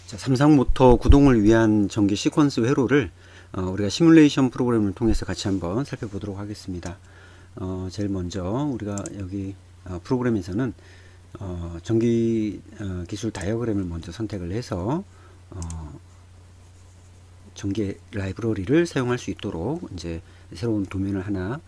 자, 삼성 모터 구동을 위한 전기 시퀀스 회로를 우리가 시뮬레이션 프로그램을 통해서 같이 한번 살펴보도록 하겠습니다. 제일 먼저 우리가 여기 프로그램에서는 전기 기술 다이어그램을 먼저 선택을 해서 전기 라이브러리를 사용할 수 있도록 이제 새로운 도면을 하나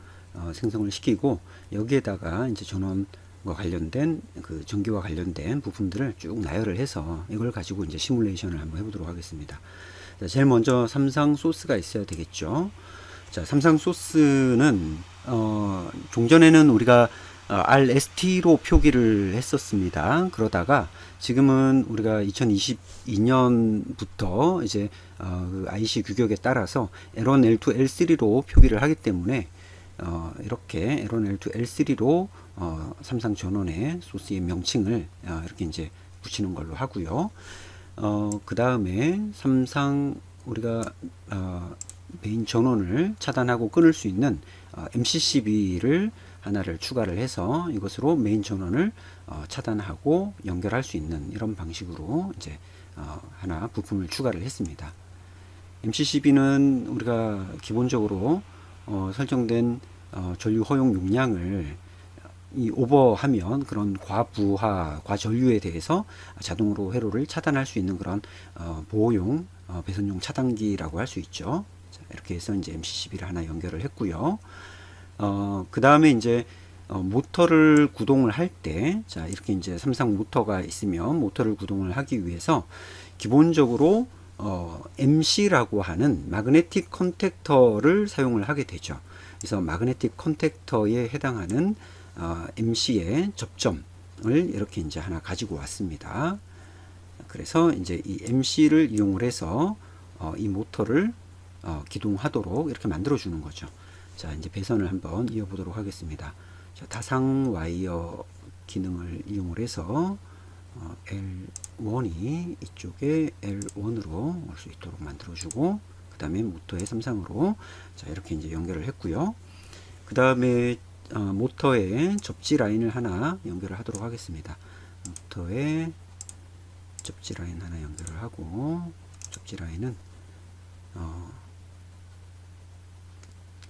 생성을 시키고, 여기에다가 이제 전원과 관련된 그 전기와 관련된 부품들을 쭉 나열을 해서 이걸 가지고 이제 시뮬레이션을 한번 해보도록 하겠습니다. 자, 제일 먼저 삼상 소스가 있어야 되겠죠. 자, 삼상 소스는 종전에는 우리가 RST로 표기를 했었습니다. 그러다가 지금은 우리가 2022년부터 이제 그 IC 규격에 따라서 L1, L2, L3로 표기를 하기 때문에 이렇게 L1, L2, L3로 삼상 전원의 소스의 명칭을 이렇게 이제 붙이는 걸로 하고요. 그 다음에 삼상 우리가 메인 전원을 차단하고 끊을 수 있는 MCCB를 하나를 추가를 해서 이것으로 메인 전원을 차단하고 연결할 수 있는 이런 방식으로 이제 하나 부품을 추가를 했습니다. MCCB는 우리가 기본적으로 설정된 전류 허용 용량을 오버하면 그런 과부하, 과전류에 대해서 자동으로 회로를 차단할 수 있는 그런 보호용 배선용 차단기라고 할 수 있죠. 자, 이렇게 해서 이제 MCCB를 하나 연결을 했고요. 그 다음에 이제 모터를 구동을 할 때, 자, 이렇게 이제 삼상 모터가 있으면 모터를 구동을 하기 위해서 기본적으로 MC라고 하는 마그네틱 컨택터를 사용을 하게 되죠. 그래서 마그네틱 컨택터에 해당하는 MC의 접점을 이렇게 이제 하나 가지고 왔습니다. 그래서 이제 이 MC를 이용을 해서 이 모터를 기동하도록 이렇게 만들어 주는 거죠. 자, 이제 배선을 한번 이어보도록 하겠습니다. 자, 다상 와이어 기능을 이용을 해서 L1이 이쪽에 L1으로 올 수 있도록 만들어주고, 그 다음에 모터의 삼상으로 자 이렇게 이제 연결을 했고요. 그 다음에 모터의 접지 라인을 하나 연결을 하도록 하겠습니다. 모터의 접지 라인 하나 연결을 하고, 접지 라인은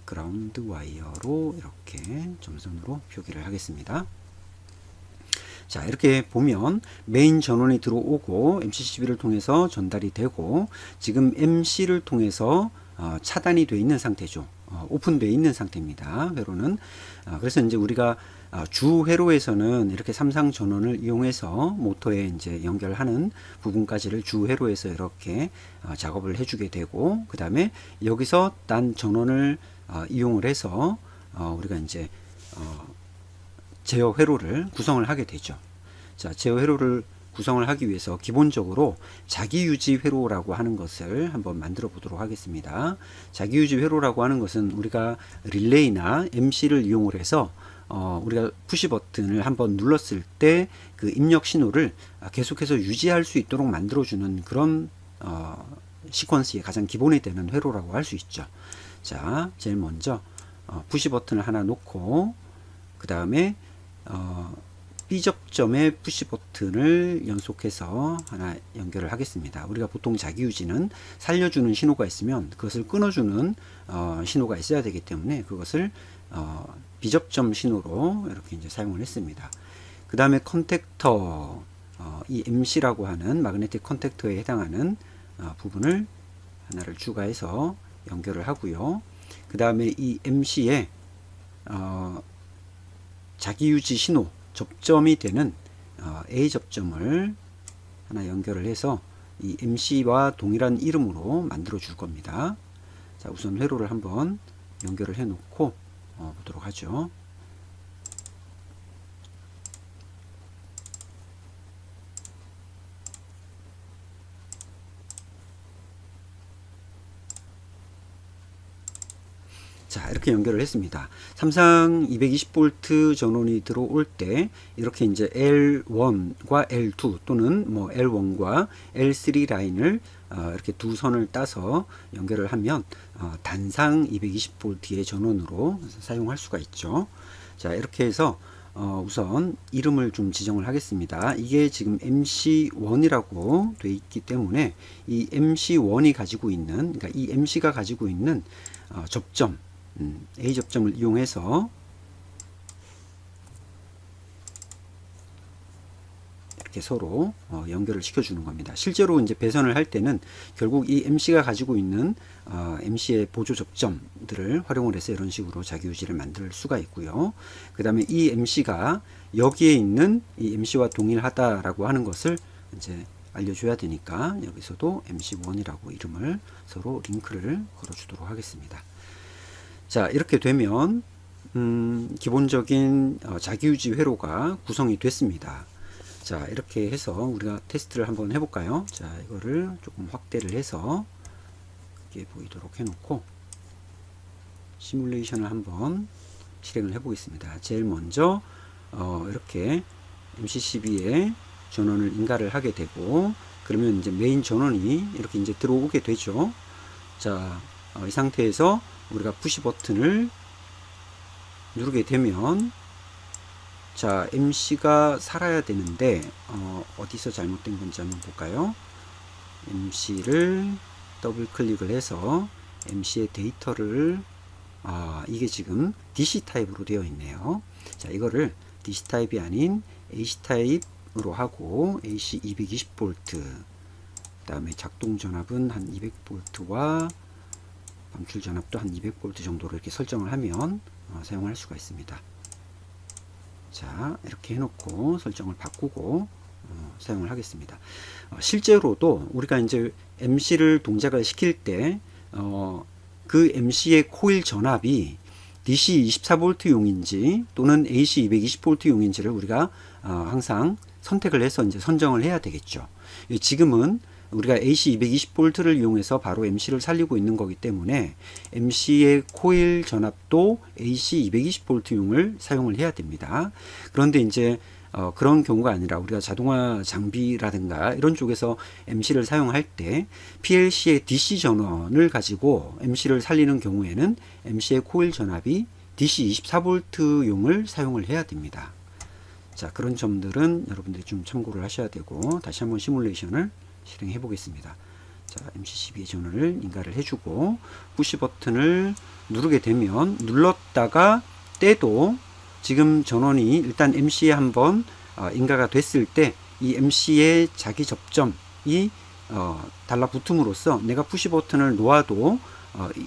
그라운드 와이어로 이렇게 점선으로 표기를 하겠습니다. 자, 이렇게 보면 메인 전원이 들어오고 MCCB를 통해서 전달이 되고, 지금 MC를 통해서 차단이 되어 있는 상태죠. 오픈되어 있는 상태입니다. 회로는. 그래서 이제 우리가 주 회로에서는 이렇게 삼상 전원을 이용해서 모터에 이제 연결하는 부분까지를 주 회로에서 이렇게 작업을 해주게 되고, 그 다음에 여기서 딴 전원을 이용을 해서 우리가 이제 제어 회로를 구성을 하게 되죠. 자, 제어 회로를 구성을 하기 위해서 기본적으로 자기유지 회로라고 하는 것을 한번 만들어 보도록 하겠습니다. 자기유지 회로라고 하는 것은 우리가 릴레이나 MC를 이용을 해서 우리가 푸시 버튼을 한번 눌렀을 때 그 입력 신호를 계속해서 유지할 수 있도록 만들어주는 그런 시퀀스의 가장 기본이 되는 회로라고 할 수 있죠. 자, 제일 먼저 푸시 버튼을 하나 놓고, 그 다음에 B 접점에 푸시 버튼을 연속해서 하나 연결을 하겠습니다. 우리가 보통 자기유지는 살려주는 신호가 있으면 그것을 끊어주는 신호가 있어야 되기 때문에 그것을 비접점 신호로 이렇게 이제 사용을 했습니다. 그 다음에 컨택터, 이 MC라고 하는 마그네틱 컨택터에 해당하는 부분을 하나를 추가해서 연결을 하고요. 그 다음에 이 MC에 자기유지 신호 접점이 되는 A 접점을 하나 연결을 해서 이 MC와 동일한 이름으로 만들어 줄 겁니다. 자, 우선 회로를 한번 연결을 해 놓고 보도록 하죠. 자, 이렇게 연결을 했습니다. 삼상 220V 전원이 들어올 때 이렇게 이제 L1과 L2 또는 뭐 L1과 L3 라인을 이렇게 두 선을 따서 연결을 하면 단상 220V의 전원으로 사용할 수가 있죠. 자, 이렇게 해서 우선 이름을 좀 지정을 하겠습니다. 이게 지금 MC1이라고 돼 있기 때문에 이 MC1이 가지고 있는, 그러니까 이 MC가 가지고 있는 접점, A 접점을 이용해서 이렇게 서로 연결을 시켜주는 겁니다. 실제로 이제 배선을 할 때는 결국 이 MC가 가지고 있는 MC의 보조 접점들을 활용을 해서 이런 식으로 자기유지를 만들 수가 있고요. 그 다음에 이 MC가 여기에 있는 이 MC와 동일하다라고 하는 것을 이제 알려줘야 되니까 여기서도 MC1이라고 이름을 서로 링크를 걸어주도록 하겠습니다. 자, 이렇게 되면 기본적인 자기유지 회로가 구성이 됐습니다. 자, 이렇게 해서 우리가 테스트를 한번 해볼까요? 자, 이거를 조금 확대를 해서 이렇게 보이도록 해놓고 시뮬레이션을 한번 실행을 해보겠습니다. 제일 먼저 이렇게 MC12에 전원을 인가를 하게 되고, 그러면 이제 메인 전원이 이렇게 이제 들어오게 되죠. 자, 이 상태에서 우리가 푸시 버튼을 누르게 되면, 자, MC가 살아야 되는데 어디서 잘못된 건지 한번 볼까요? MC를 더블 클릭을 해서 MC의 데이터를 이게 지금 DC 타입으로 되어 있네요. 자, 이거를 DC 타입이 아닌 AC 타입으로 하고 AC 220V, 그 다음에 작동 전압은 한 200V와 방출 전압도 한 200V 정도로 이렇게 설정을 하면 사용할 수가 있습니다. 자, 이렇게 해놓고 설정을 바꾸고 사용을 하겠습니다. 실제로도 우리가 이제 MC를 동작을 시킬 때 그 MC의 코일 전압이 DC 24V 용인지 또는 AC 220V 용인지를 우리가 항상 선택을 해서 이제 선정을 해야 되겠죠. 지금은 우리가 AC 220V를 이용해서 바로 MC를 살리고 있는 거기 때문에 MC의 코일 전압도 AC 220V용을 사용을 해야 됩니다. 그런데 이제 그런 경우가 아니라 우리가 자동화 장비라든가 이런 쪽에서 MC를 사용할 때 PLC의 DC 전원을 가지고 MC를 살리는 경우에는 MC의 코일 전압이 DC 24V용을 사용을 해야 됩니다. 자, 그런 점들은 여러분들이 좀 참고를 하셔야 되고, 다시 한번 시뮬레이션을 실행해 보겠습니다. 자, MC12의 전원을 인가를 해주고 푸시 버튼을 누르게 되면, 눌렀다가 떼도 지금 전원이 일단 MC에 한번 인가가 됐을 때 이 MC의 자기 접점이 달라붙음으로써 내가 푸시 버튼을 놓아도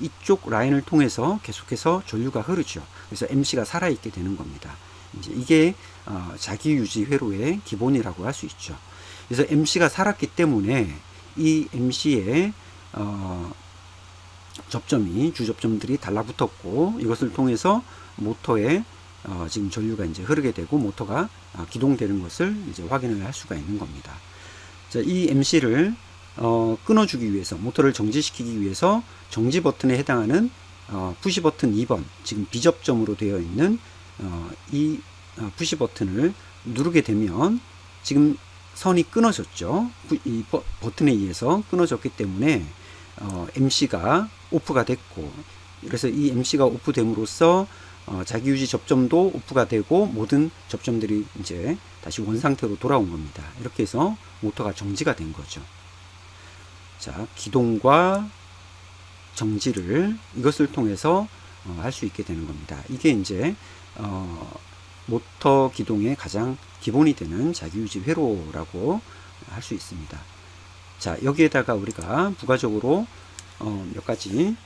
이쪽 라인을 통해서 계속해서 전류가 흐르죠. 그래서 MC가 살아있게 되는 겁니다. 이제 이게 자기 유지 회로의 기본이라고 할 수 있죠. 그래서 MC가 살았기 때문에 이 MC의 접점이, 주접점들이 달라붙었고, 이것을 통해서 모터에 지금 전류가 이제 흐르게 되고 모터가 기동되는 것을 이제 확인을 할 수가 있는 겁니다. 자, 이 MC를 끊어주기 위해서, 모터를 정지시키기 위해서 정지 버튼에 해당하는 푸시 버튼 2번, 지금 B접점으로 되어 있는 이 푸시 버튼을 누르게 되면 지금 선이 끊어졌죠. 이 버튼에 의해서 끊어졌기 때문에 MC가 오프가 됐고, 그래서 이 MC가 오프됨으로써 자기유지 접점도 오프가 되고 모든 접점들이 이제 다시 원상태로 돌아온 겁니다. 이렇게 해서 모터가 정지가 된 거죠. 자, 기동과 정지를 이것을 통해서 할 수 있게 되는 겁니다. 이게 이제 모터 기동의 가장 기본이 되는 자기유지 회로라고 할 수 있습니다. 자, 여기에다가 우리가 부가적으로 몇 가지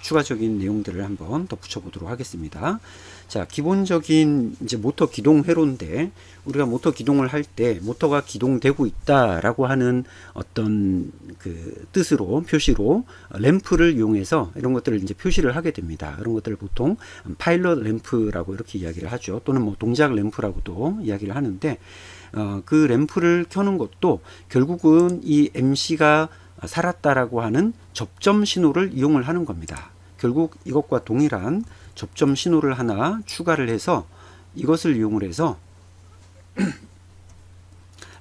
추가적인 내용들을 한번 덧붙여 보도록 하겠습니다. 자, 기본적인 이제 모터 기동 회로인데, 우리가 모터 기동을 할 때 모터가 기동되고 있다라고 하는 어떤 그 뜻으로, 표시로 램프를 이용해서 이런 것들을 이제 표시를 하게 됩니다. 그런 것들을 보통 파일럿 램프라고 이렇게 이야기를 하죠. 또는 뭐 동작 램프라고도 이야기를 하는데, 그 램프를 켜는 것도 결국은 이 MC가 살았다라고 하는 접점 신호를 이용을 하는 겁니다. 결국 이것과 동일한 접점 신호를 하나 추가를 해서 이것을 이용을 해서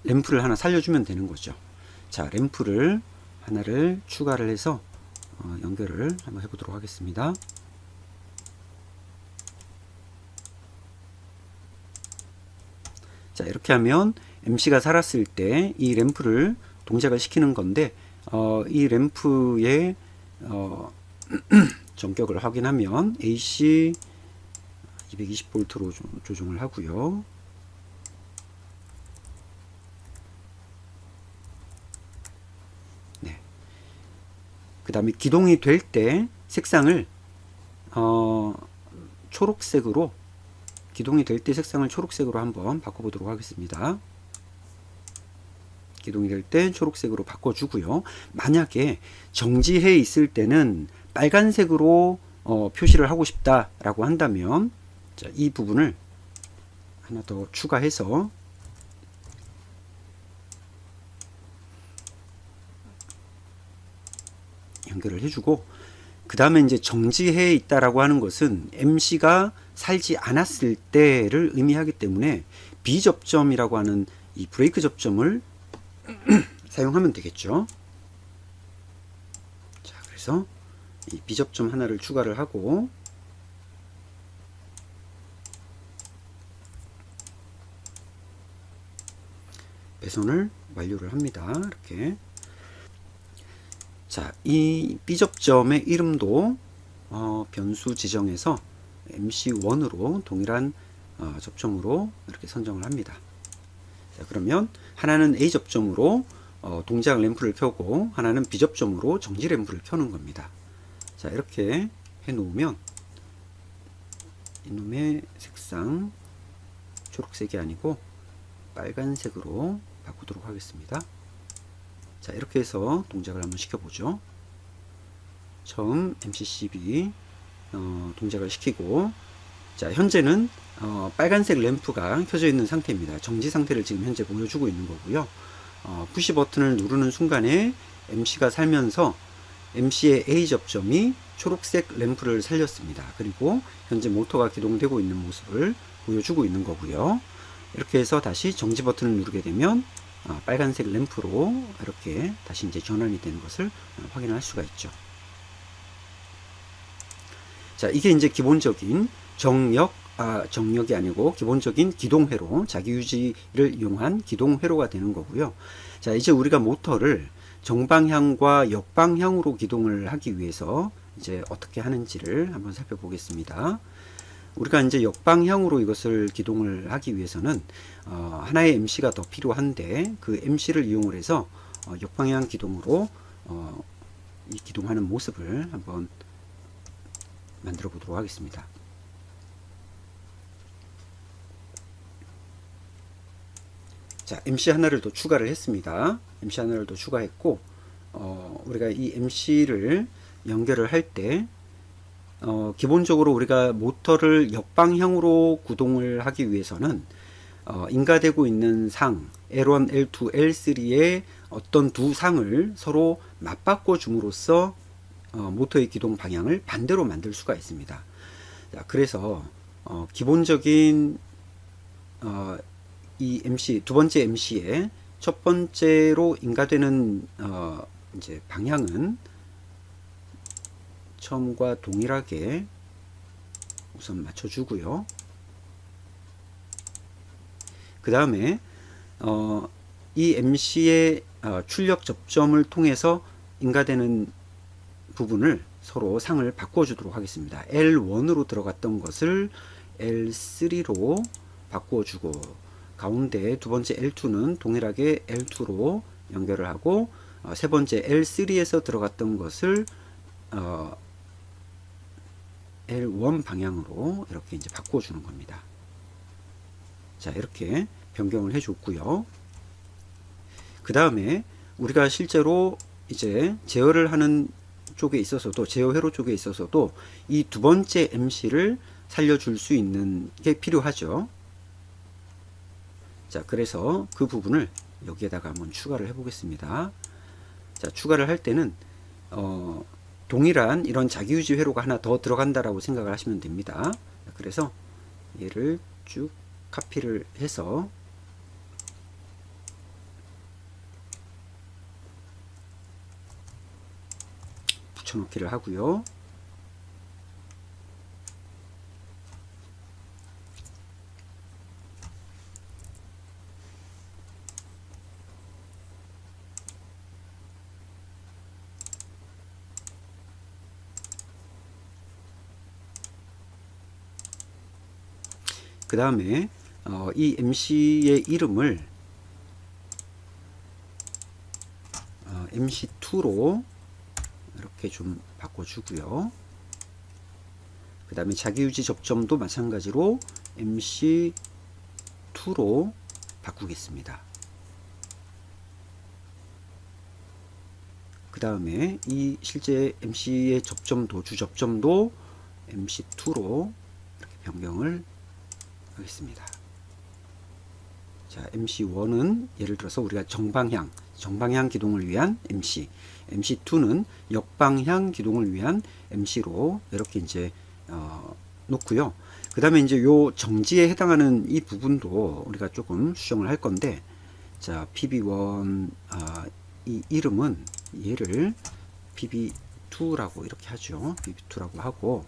램프를 하나 살려주면 되는 거죠. 자, 램프를 하나를 추가를 해서 연결을 한번 해보도록 하겠습니다. 자, 이렇게 하면 MC가 살았을 때 이 램프를 동작을 시키는 건데, 이 램프의 전격을 확인하면 AC 220V로 조정을 하고요. 네. 그 다음에 기동이 될 때 색상을 초록색으로, 기동이 될 때 색상을 초록색으로 한번 바꿔보도록 하겠습니다. 기동이 될 때 초록색으로 바꿔주고요. 만약에 정지해 있을 때는 빨간색으로 표시를 하고 싶다라고 한다면, 자, 이 부분을 하나 더 추가해서 연결을 해주고, 그 다음에 이제 정지해 있다라고 하는 것은 MC가 살지 않았을 때를 의미하기 때문에 비접점이라고 하는 이 브레이크 접점을 사용하면 되겠죠. 자, 그래서 이 비접점 하나를 추가를 하고, 배선을 완료를 합니다. 이렇게. 자, 이 B접점의 이름도 변수 지정해서 MC1으로 동일한 접점으로 이렇게 선정을 합니다. 자, 그러면 하나는 A 접점으로 동작 램프를 켜고 하나는 B 접점으로 정지 램프를 켜는 겁니다. 자, 이렇게 해 놓으면 이놈의 색상 초록색이 아니고 빨간색으로 바꾸도록 하겠습니다. 자, 이렇게 해서 동작을 한번 시켜보죠. 처음 MCCB 동작을 시키고, 자, 현재는 빨간색 램프가 켜져 있는 상태입니다. 정지 상태를 지금 현재 보여주고 있는 거고요. 푸시 버튼을 누르는 순간에 MC가 살면서 MC의 A 접점이 초록색 램프를 살렸습니다. 그리고 현재 모터가 기동되고 있는 모습을 보여주고 있는 거고요. 이렇게 해서 다시 정지 버튼을 누르게 되면 빨간색 램프로 이렇게 다시 이제 전환이 되는 것을 확인할 수가 있죠. 자, 이게 이제 기본적인 정력이 아니고 기본적인 기동회로, 자기 유지를 이용한 기동회로가 되는 거고요. 자, 이제 우리가 모터를 정방향과 역방향으로 기동을 하기 위해서 이제 어떻게 하는지를 한번 살펴보겠습니다. 우리가 이제 역방향으로 이것을 기동을 하기 위해서는 하나의 MC가 더 필요한데, 그 MC를 이용을 해서 역방향 기동으로 이 기동하는 모습을 한번 만들어 보도록 하겠습니다. 자, MC 하나를 더 추가를 했습니다. MC 하나를 더 추가했고, 우리가 이 MC를 연결을 할 때 기본적으로 우리가 모터를 역방향으로 구동을 하기 위해서는 인가되고 있는 상 L1, L2, L3의 어떤 두 상을 서로 맞바꿔 줌으로써 모터의 기동 방향을 반대로 만들 수가 있습니다. 자, 그래서 기본적인 이 MC, 두 번째 MC의 첫 번째로 인가되는 이제 방향은 처음과 동일하게 우선 맞춰주고요. 그 다음에 이 MC의 출력 접점을 통해서 인가되는 부분을 서로 상을 바꿔주도록 하겠습니다. L1으로 들어갔던 것을 L3로 바꿔주고, 가운데 두 번째 L2는 동일하게 L2로 연결을 하고, 세 번째 L3에서 들어갔던 것을 L1 방향으로 이렇게 이제 바꿔주는 겁니다. 자, 이렇게 변경을 해줬고요. 그 다음에 우리가 실제로 이제 제어를 하는 쪽에 있어서도, 제어 회로 쪽에 있어서도 이 두 번째 MC를 살려줄 수 있는 게 필요하죠. 자, 그래서 그 부분을 여기에다가 한번 추가를 해 보겠습니다. 자, 추가를 할 때는 동일한 이런 자기유지 회로가 하나 더 들어간다라고 생각을 하시면 됩니다. 그래서 얘를 쭉 카피를 해서 붙여넣기를 하고요. 그 다음에 이 MC의 이름을 MC2로 이렇게 좀 바꿔주고요. 그 다음에 자기유지 접점도 마찬가지로 MC2로 바꾸겠습니다. 그 다음에 이 실제 MC의 접점도, 주접점도 MC2로 이렇게 변경을 하겠습니다. 자, MC1은 예를 들어서 우리가 정방향 기동을 위한 MC, MC2는 역방향 기동을 위한 MC로 이렇게 이제 놓고요. 그 다음에 이제 요 정지에 해당하는 이 부분도 우리가 조금 수정을 할 건데, 자, PB1 이 이름은 얘를 PB2라고 이렇게 하죠. PB2라고 하고,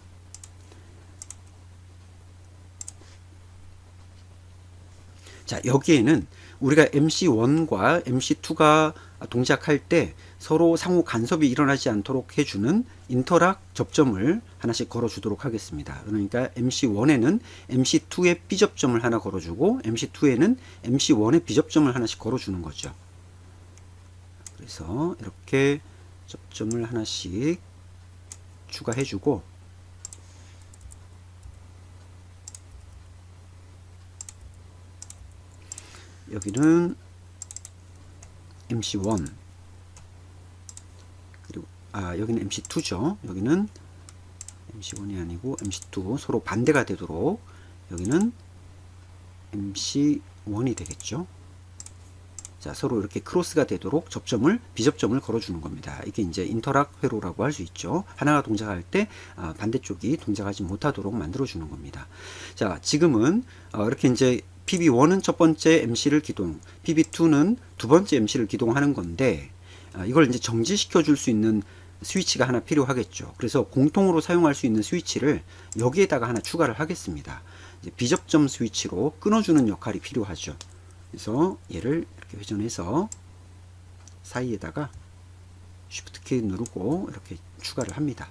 자, 여기에는 우리가 MC1과 MC2가 동작할 때 서로 상호 간섭이 일어나지 않도록 해주는 인터락 접점을 하나씩 걸어주도록 하겠습니다. 그러니까 MC1에는 MC2의 B접점을 하나 걸어주고, MC2에는 MC1의 B접점을 하나씩 걸어주는 거죠. 그래서 이렇게 접점을 하나씩 추가해주고, 여기는 MC1, 그리고 여기는 MC2죠. 여기는 MC1이 아니고 MC2, 서로 반대가 되도록 여기는 MC1이 되겠죠. 자, 서로 이렇게 크로스가 되도록 접점을, 비접점을 걸어주는 겁니다. 이게 이제 인터락 회로라고 할 수 있죠. 하나가 동작할 때 반대쪽이 동작하지 못하도록 만들어주는 겁니다. 자, 지금은 이렇게 이제 PB1은 첫 번째 MC를 기동, PB2는 두 번째 MC를 기동하는 건데, 이걸 이제 정지시켜 줄 수 있는 스위치가 하나 필요하겠죠. 그래서 공통으로 사용할 수 있는 스위치를 여기에다가 하나 추가를 하겠습니다. 이제 비접점 스위치로 끊어주는 역할이 필요하죠. 그래서 얘를 이렇게 회전해서 사이에다가 Shift 키 누르고 이렇게 추가를 합니다.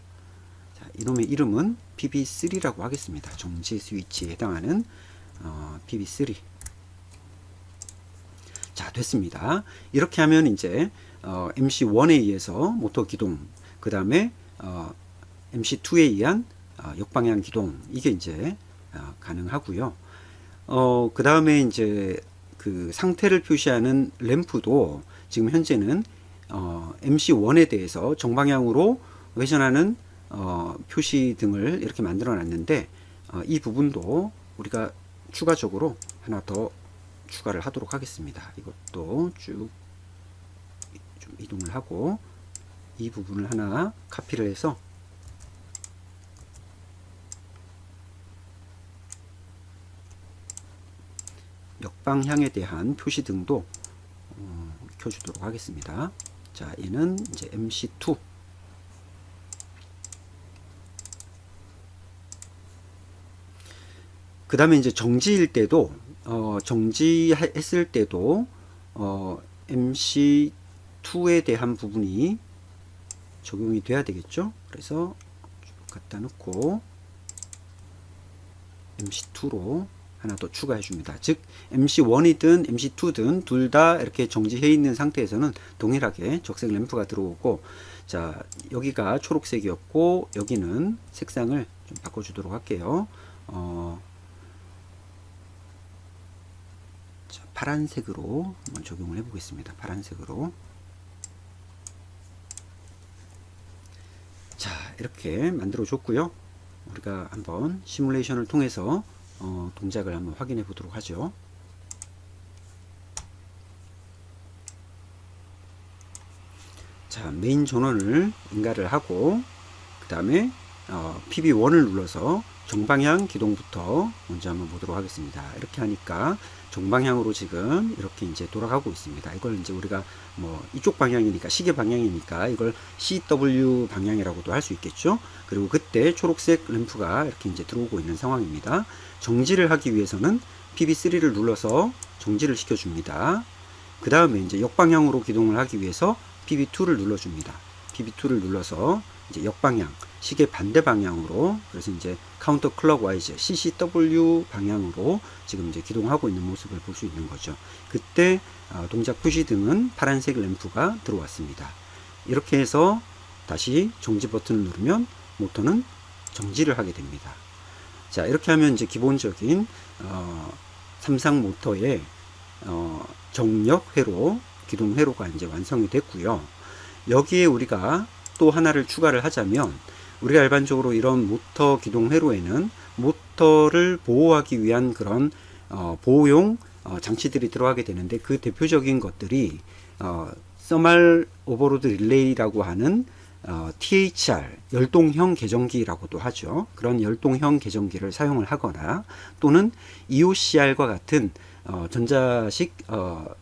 자, 이놈의 이름은 PB3라고 하겠습니다. 정지 스위치에 해당하는 PB3. 자, 됐습니다. 이렇게 하면 이제 MC1에 의해서 모터 기동, 그 다음에 MC2에 의한 역방향 기동, 이게 이제 가능하고요. 그 다음에 이제 그 상태를 표시하는 램프도 지금 현재는 MC1에 대해서 정방향으로 회전하는 표시 등을 이렇게 만들어 놨는데, 이 부분도 우리가 추가적으로 하나 더 추가를 하도록 하겠습니다. 이것도 쭉 좀 이동을 하고 이 부분을 하나 카피를 해서 역방향에 대한 표시 등도 켜주도록 하겠습니다. 자, 얘는 이제 MC2. 그 다음에 이제 정지일 때도, 정지했을 때도, MC2에 대한 부분이 적용이 돼야 되겠죠. 그래서 쭉 갖다 놓고 MC2로 하나 더 추가해 줍니다. 즉 MC1이든 MC2든 둘 다 이렇게 정지해 있는 상태에서는 동일하게 적색 램프가 들어오고, 자, 여기가 초록색이었고 여기는 색상을 좀 바꿔주도록 할게요. 자, 파란색으로 한번 적용을 해 보겠습니다. 파란색으로. 자, 이렇게 만들어 줬고요. 우리가 한번 시뮬레이션을 통해서 동작을 한번 확인해 보도록 하죠. 자, 메인 전원을 인가를 하고, 그 다음에 PB1을 눌러서 정방향 기동부터 먼저 한번 보도록 하겠습니다. 이렇게 하니까 정방향으로 지금 이렇게 이제 돌아가고 있습니다. 이걸 이제 우리가 뭐 이쪽 방향이니까, 시계 방향이니까 이걸 CW 방향이라고도 할 수 있겠죠. 그리고 그때 초록색 램프가 이렇게 이제 들어오고 있는 상황입니다. 정지를 하기 위해서는 PB3를 눌러서 정지를 시켜줍니다. 그 다음에 이제 역방향으로 기동을 하기 위해서 PB2를 눌러줍니다. PB2를 눌러서 이제 역방향, 시계 반대 방향으로, 그래서 이제 카운터 클럭와이즈 CCW 방향으로 지금 이제 기동하고 있는 모습을 볼 수 있는 거죠. 그때 동작 표시등은 파란색 램프가 들어왔습니다. 이렇게 해서 다시 정지 버튼을 누르면 모터는 정지를 하게 됩니다. 자, 이렇게 하면 이제 기본적인 삼상 모터의 정력 회로, 기동 회로가 이제 완성이 됐고요. 여기에 우리가 또 하나를 추가를 하자면, 우리가 일반적으로 이런 모터 기동 회로에는 모터를 보호하기 위한 그런 보호용 장치들이 들어가게 되는데, 그 대표적인 것들이 서멀 오버로드 릴레이라고 하는 THR, 열동형 계정기라고도 하죠. 그런 열동형 계정기를 사용을 하거나, 또는 EOCR과 같은 전자식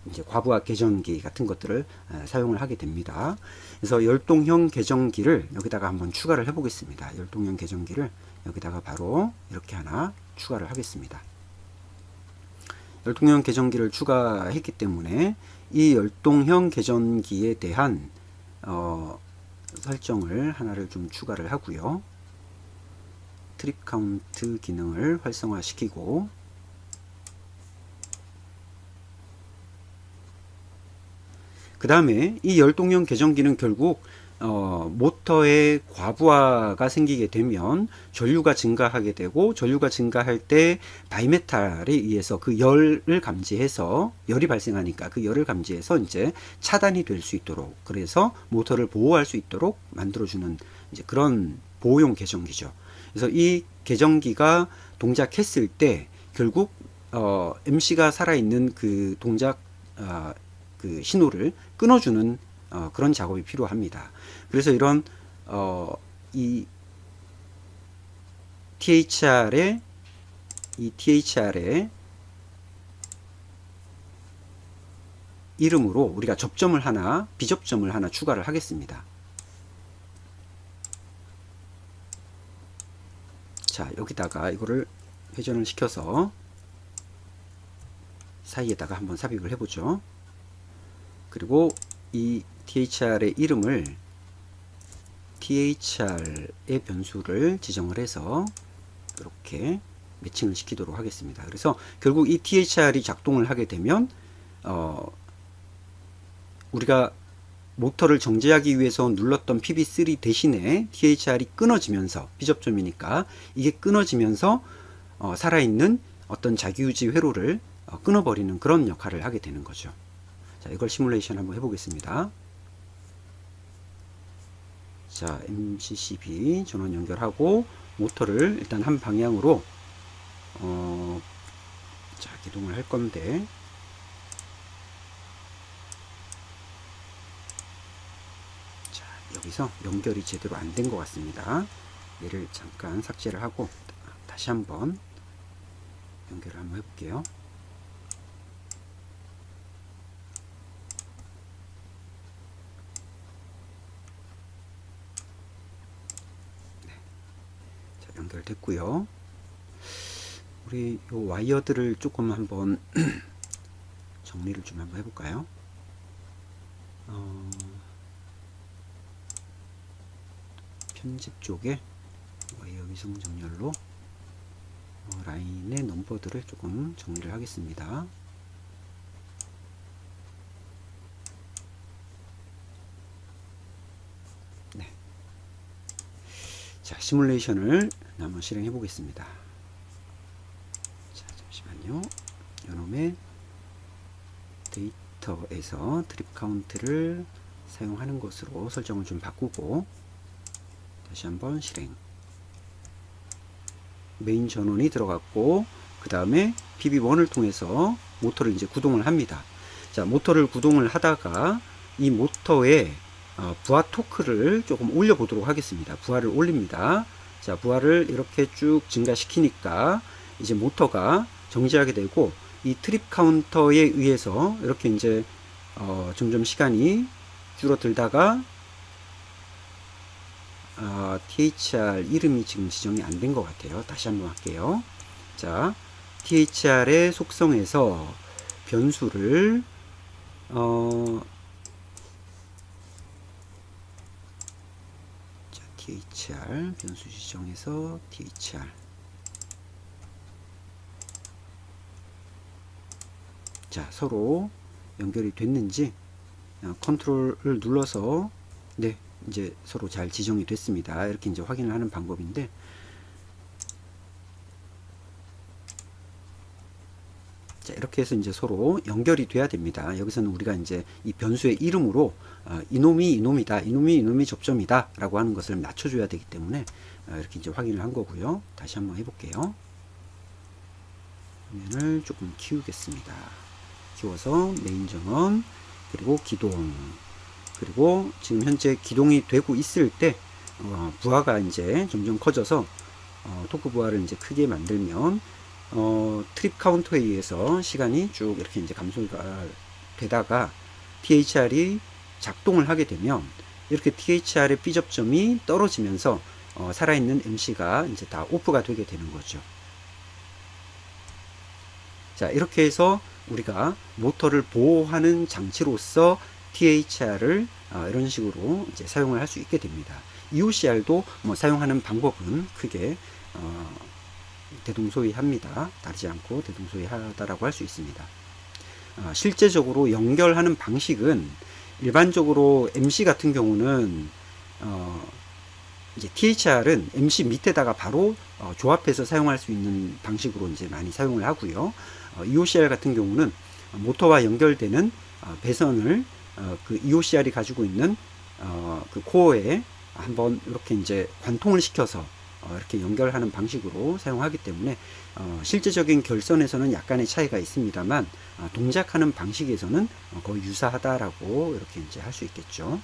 이제 과부하 계정기 같은 것들을 사용을 하게 됩니다. 그래서 열동형 계정기를 여기다가 한번 추가를 해 보겠습니다. 열동형 계정기를 여기다가 바로 이렇게 하나 추가를 하겠습니다. 열동형 계정기를 추가했기 때문에 이 열동형 계정기에 대한 설정을 하나를 좀 추가를 하고요. 트립 카운트 기능을 활성화시키고, 그 다음에 이 열동형 계정기는 결국 모터의 과부하가 생기게 되면 전류가 증가하게 되고, 전류가 증가할 때 바이메탈에 의해서 그 열을 감지해서, 열이 발생하니까 그 열을 감지해서 이제 차단이 될 수 있도록, 그래서 모터를 보호할 수 있도록 만들어주는 이제 그런 보호용 계정기죠. 그래서 이 계정기가 동작했을 때 결국 MC가 살아있는 그 동작 그 신호를 끊어주는 그런 작업이 필요합니다. 그래서 이런 이 THR의 이름으로 우리가 접점을 하나, 비접점을 하나 추가를 하겠습니다. 자, 여기다가 이거를 회전을 시켜서 사이에다가 한번 삽입을 해보죠. 그리고 이 THR의 이름을 THR의 변수를 지정을 해서 이렇게 매칭을 시키도록 하겠습니다. 그래서 결국 이 THR이 작동을 하게 되면 우리가 모터를 정지하기 위해서 눌렀던 PB3 대신에 THR이 끊어지면서, 비접점이니까 이게 끊어지면서 살아있는 어떤 자기유지 회로를 끊어버리는 그런 역할을 하게 되는 거죠. 자, 이걸 시뮬레이션 한번 해보겠습니다. 자, MCCB 전원 연결하고 모터를 일단 한 방향으로 자, 기동을 할 건데, 자, 여기서 연결이 제대로 안 된 것 같습니다. 얘를 잠깐 삭제를 하고 다시 한번 연결을 한번 해볼게요. 연결됐고요. 우리 요 와이어들을 조금 한번 정리를 좀 한번 해볼까요? 편집 쪽에 와이어 위성 정렬로 라인의 넘버들을 조금 정리를 하겠습니다. 네. 자, 시뮬레이션을 한번 실행해 보겠습니다. 자, 잠시만요. 요놈의 데이터에서 트립 카운트를 사용하는 것으로 설정을 좀 바꾸고 다시 한번 실행. 메인 전원이 들어갔고, 그 다음에 PB1을 통해서 모터를 이제 구동을 합니다. 자, 모터를 구동을 하다가 이 모터의 부하 토크를 조금 올려 보도록 하겠습니다. 부하를 올립니다. 자, 부하를 이렇게 쭉 증가시키니까 이제 모터가 정지하게 되고, 이 트립 카운터에 의해서 이렇게 이제 점점 시간이 줄어들다가 THR 이름이 지금 지정이 안 된 것 같아요. 다시 한번 할게요. 자, THR의 속성에서 변수를 THR 변수 지정해서 THR. 자, 서로 연결이 됐는지 컨트롤을 눌러서 네, 이제 서로 잘 지정이 됐습니다. 이렇게 이제 확인을 하는 방법인데, 자, 이렇게 해서 이제 서로 연결이 돼야 됩니다. 여기서는 우리가 이제 이 변수의 이름으로 이놈이 이놈이다, 이놈이 접점이다 라고 하는 것을 맞춰줘야 되기 때문에 이렇게 이제 확인을 한 거고요. 다시 한번 해볼게요. 화면을 조금 키우겠습니다. 키워서 메인 전원, 그리고 기동, 그리고 지금 현재 기동이 되고 있을 때 부하가 이제 점점 커져서 토크 부하를 이제 크게 만들면 트립 카운터에 의해서 시간이 쭉 이렇게 이제 감소가 되다가 THR이 작동을 하게 되면 이렇게 THR의 B접점이 떨어지면서 살아있는 MC가 이제 다 오프가 되게 되는 거죠. 자, 이렇게 해서 우리가 모터를 보호하는 장치로서 THR을 이런 식으로 이제 사용을 할 수 있게 됩니다. EOCR도 뭐 사용하는 방법은 크게 대동소이합니다. 다르지 않고 대동소이하다라고 할 수 있습니다. 실제적으로 연결하는 방식은 일반적으로 MC 같은 경우는 이제 THR은 MC 밑에다가 바로 조합해서 사용할 수 있는 방식으로 이제 많이 사용을 하고요. EOCR 같은 경우는 모터와 연결되는 배선을 그 EOCR이 가지고 있는 그 코어에 한번 이렇게 이제 관통을 시켜서 이렇게 연결하는 방식으로 사용하기 때문에 실제적인 결선에서는 약간의 차이가 있습니다만 동작하는 방식에서는 거의 유사하다라고 이렇게 이제 할 수 있겠죠.